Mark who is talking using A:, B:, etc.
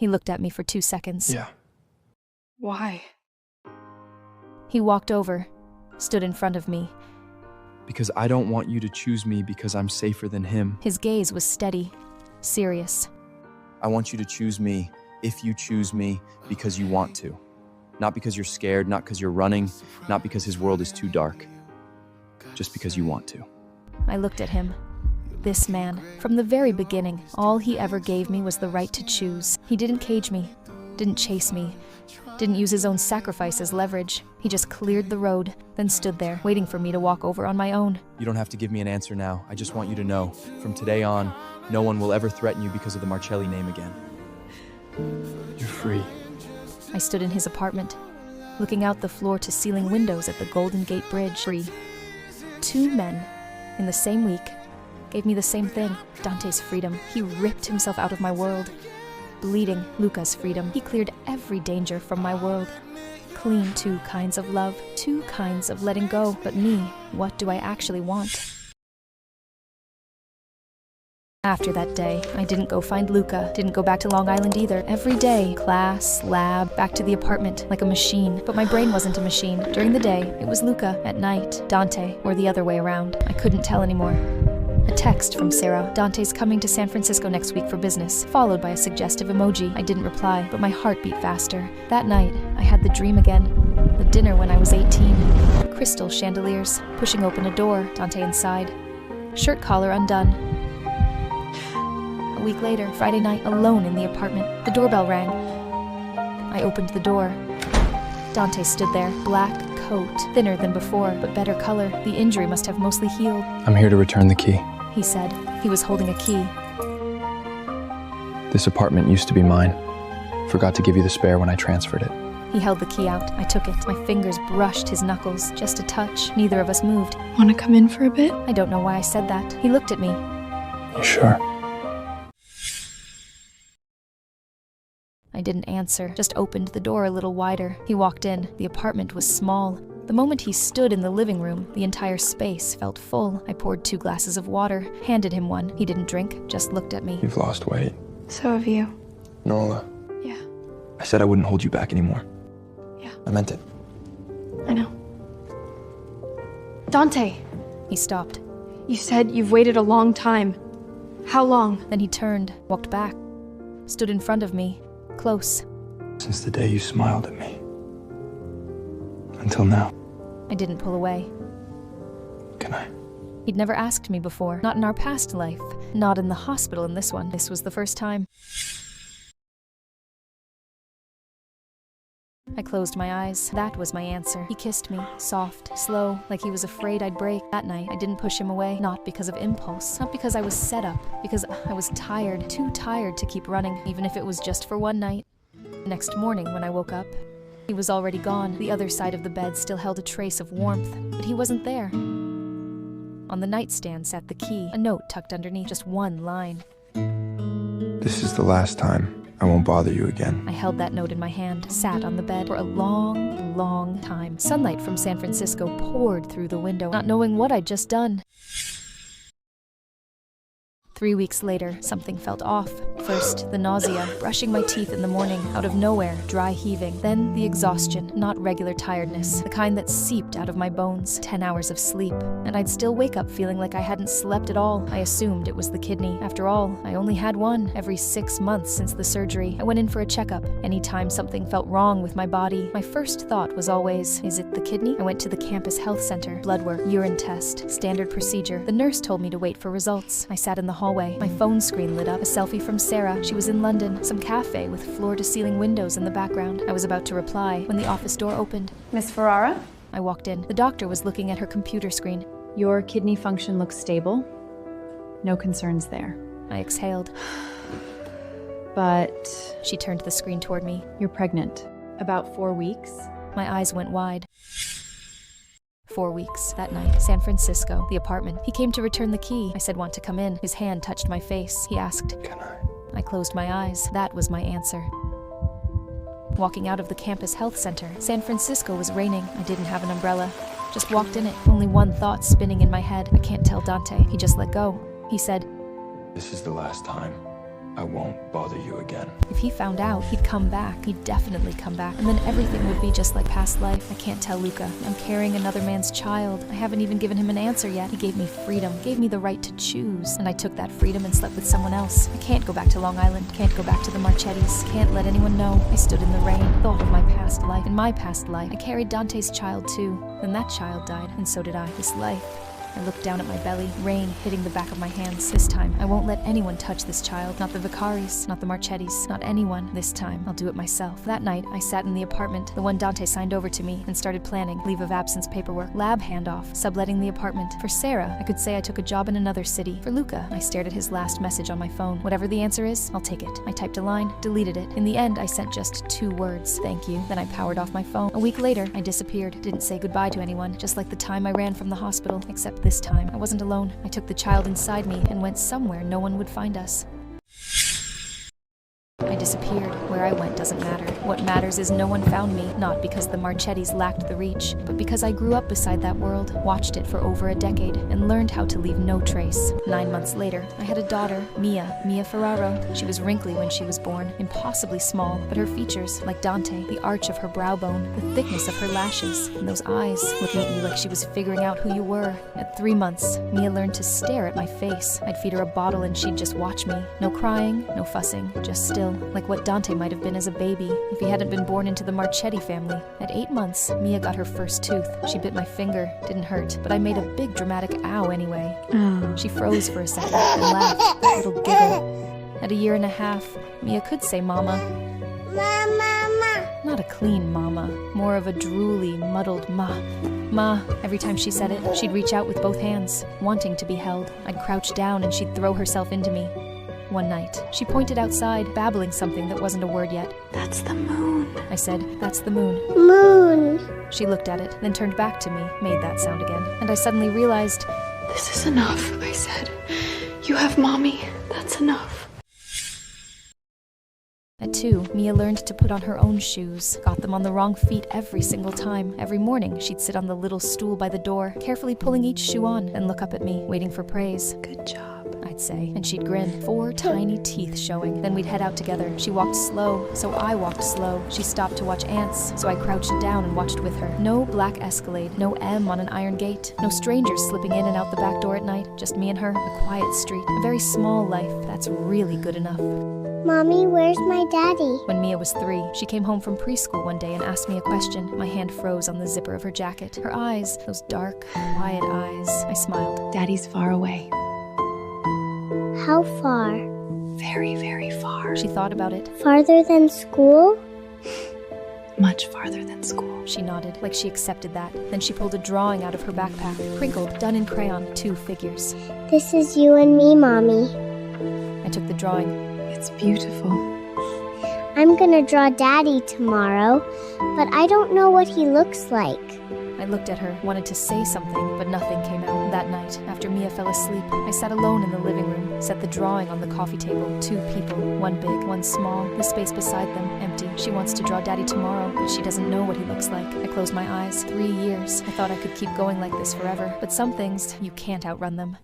A: He looked at me for 2 seconds.
B: Yeah.
C: Why?
A: He walked over, stood in front of me.
B: Because I don't want you to choose me because I'm safer than him.
A: His gaze was steady, serious.
B: I want you to choose me if you choose me because you want to. Not because you're scared, not because you're running, not because his world is too dark. Just because you want to.
A: I looked at him. This man, from the very beginning, all he ever gave me was the right to choose. He didn't cage me, didn't chase me, didn't use his own sacrifice as leverage. He just cleared the road, then stood there, waiting for me to walk over on my own.
B: You don't have to give me an answer now. I just want you to know, from today on, no one will ever threaten you because of the Marcelli name again. You're free.
A: I stood in his apartment, looking out the floor-to-ceiling windows at the Golden Gate Bridge. Free. 2 men, in the same week, gave me the same thing, Dante's freedom. He ripped himself out of my world. Bleeding, Luca's freedom. He cleared every danger from my world. Clean 2 kinds of love, 2 kinds of letting go. But me, what do I actually want? After that day, I didn't go find Luca, didn't go back to Long Island either. Every day, class, lab, back to the apartment, like a machine. But my brain wasn't a machine. During the day, it was Luca. At night, Dante, or the other way around. I couldn't tell anymore. A text from Sarah. Dante's coming to San Francisco next week for business, followed by a suggestive emoji. I didn't reply, but my heart beat faster. That night, I had the dream again. The dinner when I was 18. Crystal chandeliers, pushing open a door, Dante inside. Shirt collar undone. A week later, Friday night, alone in the apartment. The doorbell rang. I opened the door. Dante stood there, black coat, thinner than before, but better color. The injury must have mostly healed.
B: I'm here to return the key.
A: He said. He was holding a key.
B: This apartment used to be mine. Forgot to give you the spare when I transferred it.
A: He held the key out. I took it. My fingers brushed his knuckles. Just a touch. Neither of us moved.
C: Want to come in for a bit?
A: I don't know why I said that. He looked at me.
B: You sure?
A: I didn't answer, just opened the door a little wider. He walked in. The apartment was small. The moment he stood in the living room, the entire space felt full. I poured 2 glasses of water, handed him one. He didn't drink, just looked at me.
B: You've lost weight.
C: So have you.
B: Nola.
C: Yeah.
B: I said I wouldn't hold you back anymore.
C: Yeah.
B: I meant it.
C: I know. Dante,
A: He stopped.
C: you said you've waited a long time. How long?
A: Then he turned, walked back, stood in front of me, close.
B: Since the day you smiled at me. Until now.
A: I didn't pull away.
B: Can I?
A: He'd never asked me before, not in our past life, not in the hospital in this one. This was the first time. I closed my eyes. That was my answer. He kissed me, soft, slow, like he was afraid I'd break. That night, I didn't push him away, not because of impulse, not because I was set up, because I was tired, too tired to keep running, even if it was just for one night. Next morning, when I woke up, he was already gone. The other side of the bed still held a trace of warmth, but he wasn't there. On the nightstand sat the key, a note tucked underneath, just one line.
B: This is the last time. I won't bother you again.
A: I held that note in my hand, sat on the bed for a long, long time. Sunlight from San Francisco poured through the window, not knowing what I'd just done. 3 weeks later, something felt off. First, the nausea, brushing my teeth in the morning, out of nowhere, dry heaving. Then the exhaustion, not regular tiredness, the kind that seeped out of my bones. 10 hours of sleep, and I'd still wake up feeling like I hadn't slept at all. I assumed it was the kidney. After all, I only had one every 6 months since the surgery. I went in for a checkup. Anytime something felt wrong with my body, my first thought was always, is it the kidney? I went to the campus health center. Blood work, urine test, standard procedure. The nurse told me to wait for results. I sat in the hallway. My phone screen lit up, a selfie from Sarah. She was in London, some cafe with floor-to-ceiling windows in the background. I was about to reply when the office door opened.
D: Miss Ferrara,
A: I walked in. The doctor was looking at her computer screen.
D: your kidney function looks stable. No concerns there.
A: I exhaled.
D: But
A: She turned the screen toward me.
D: you're pregnant. About 4 weeks.
A: My eyes went wide. 4 weeks. That night, San Francisco, the apartment. He came to return the key. I said, want to come in. His hand touched my face. He asked.
B: Can I?
A: I closed my eyes. That was my answer. Walking out of the campus health center, San Francisco was raining. I didn't have an umbrella. Just walked in it. Only one thought spinning in my head. I can't tell Dante. He just let go. He said,
B: This is the last time. I won't bother you again.
A: If he found out, he'd come back. He'd definitely come back. And then everything would be just like past life. I can't tell Luca. I'm carrying another man's child. I haven't even given him an answer yet. He gave me freedom, gave me the right to choose. And I took that freedom and slept with someone else. I can't go back to Long Island. Can't go back to the Marchettis. Can't let anyone know. I stood in the rain, thought of my past life. In my past life, I carried Dante's child too. Then that child died, and so did I. This life. I looked down at my belly, rain hitting the back of my hands. This time, I won't let anyone touch this child. Not the Viccaris, not the Marchettis, not anyone. This time, I'll do it myself. That night, I sat in the apartment, the one Dante signed over to me, and started planning leave of absence paperwork, lab handoff, subletting the apartment. For Sarah, I could say I took a job in another city. For Luca, I stared at his last message on my phone. Whatever the answer is, I'll take it. I typed a line, deleted it. In the end, I sent just 2 words. Thank you. Then I powered off my phone. A week later, I disappeared. Didn't say goodbye to anyone, just like the time I ran from the hospital. Except this time, I wasn't alone. I took the child inside me and went somewhere no one would find us. I disappeared. Where I went doesn't matter. What matters is no one found me, not because the Marchettis lacked the reach, but because I grew up beside that world, watched it for over a decade, and learned how to leave no trace. 9 months later, I had a daughter, Mia Ferraro. She was wrinkly when she was born, impossibly small, but her features, like Dante, the arch of her brow bone, the thickness of her lashes, and those eyes, looking at you like she was figuring out who you were. At 3 months, Mia learned to stare at my face. I'd feed her a bottle and she'd just watch me. No crying, no fussing, just still. Like what Dante might have been as a baby, if he hadn't been born into the Marchetti family. At 8 months, Mia got her first tooth. She bit my finger. Didn't hurt, but I made a big dramatic ow anyway. She froze for a second, and laughed, that little giggle. At 1.5 years, Mia could say mama. Mama. Not a clean mama, more of a drooly, muddled ma. Ma. Every time she said it, she'd reach out with both hands, wanting to be held. I'd crouch down and she'd throw herself into me. One night, she pointed outside, babbling something that wasn't a word yet.
C: That's the moon.
A: I said, that's the moon.
E: Moon.
A: She looked at it, then turned back to me, made that sound again. And I suddenly realized,
C: This is enough, I said. You have mommy. That's enough.
A: At 2, Mia learned to put on her own shoes, got them on the wrong feet every single time. Every morning, she'd sit on the little stool by the door, carefully pulling each shoe on, and look up at me, waiting for praise.
C: Good job,
A: I'd say, and she'd grin, 4 tiny teeth showing. Then we'd head out together. She walked slow, so I walked slow. She stopped to watch ants, so I crouched down and watched with her. No black Escalade, no M on an iron gate, no strangers slipping in and out the back door at night, just me and her, a quiet street, a very small life. That's really good enough.
E: Mommy, where's my daddy?
A: When Mia was 3, she came home from preschool one day and asked me a question. My hand froze on the zipper of her jacket. Her eyes, those dark, quiet eyes. I smiled.
C: Daddy's far away.
E: How far?
C: Very, very far.
A: She thought about it.
E: Farther than school?
C: Much farther than school.
A: She nodded, like she accepted that. Then she pulled a drawing out of her backpack, crinkled, done in crayon, 2 figures.
E: This is you and me, Mommy.
A: I took the drawing.
C: It's beautiful.
E: I'm gonna draw Daddy tomorrow, but I don't know what he looks like.
A: I looked at her, wanted to say something, but nothing came out. That night, after Mia fell asleep, I sat alone in the living room, set the drawing on the coffee table. 2 people, one big, one small, the space beside them, empty. She wants to draw Daddy tomorrow, but she doesn't know what he looks like. I closed my eyes. 3 years. I thought I could keep going like this forever, but some things, you can't outrun them.